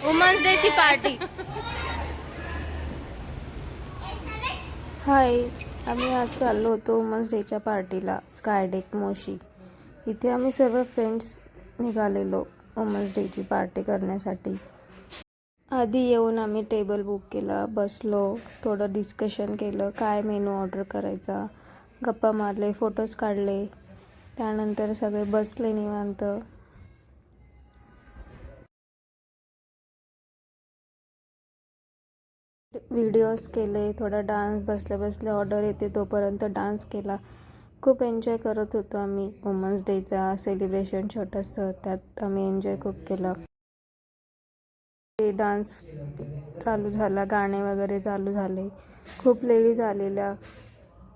Women's day ची party. हाय, आम्ही आज चाललो होतो वुमन्स डेच्या पार्टीला स्कायडेक मोशी। इथे आम्ही सर्व फ्रेंड्स निघालेलो वुमन्स डेची पार्टी करण्यासाठी। आधी येऊन आम्ही टेबल बुक केला, बसलो, थोडं डिस्कशन केलं, काय मेनू ऑर्डर करायचा, गप्पा मारले, फोटोज काढले। त्यानंतर सगळे बसले निवांत। व्हिडिओज केले, थोडा डान्स, बसल्या बसल्या ऑर्डर येते तोपर्यंत डान्स केला। खूप एन्जॉय करत होतो आम्ही वुमन्स डेचा सेलिब्रेशन छोटंसं, त्यात आम्ही एन्जॉय खूप केलं। डान्स चालू झाला, गाणे वगैरे चालू झाले। खूप लेडीज आलेल्या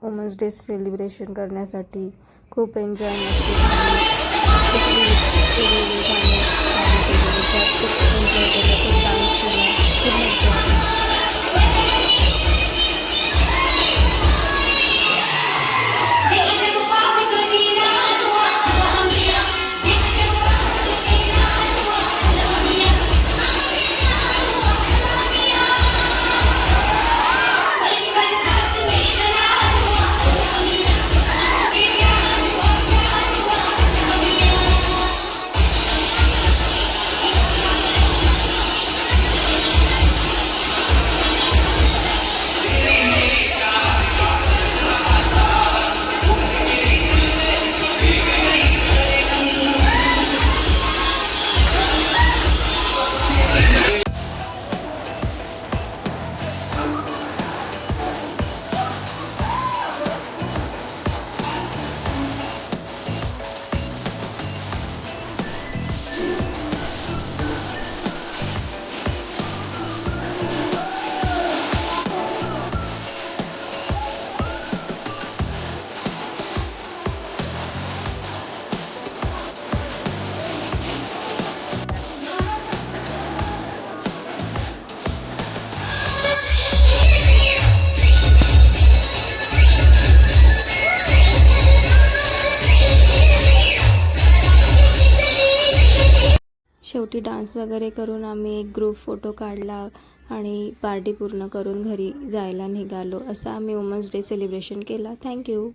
वुमन्स डे सेलिब्रेशन करण्यासाठी। खूप एन्जॉय मस्ती झाली। वेगवेगळे गाणे चालू केले, त्यात खूप एन्जॉय केलं, खूप डान्स केला, खूप मजा आली। शेवटी डान्स वगैरे करून आम्ही एक ग्रुप फोटो काढला आणि पार्टी पूर्ण करून घरी जायला निघालो। असं आम्ही वुमन्स डे सेलिब्रेशन केला। थँक्यू।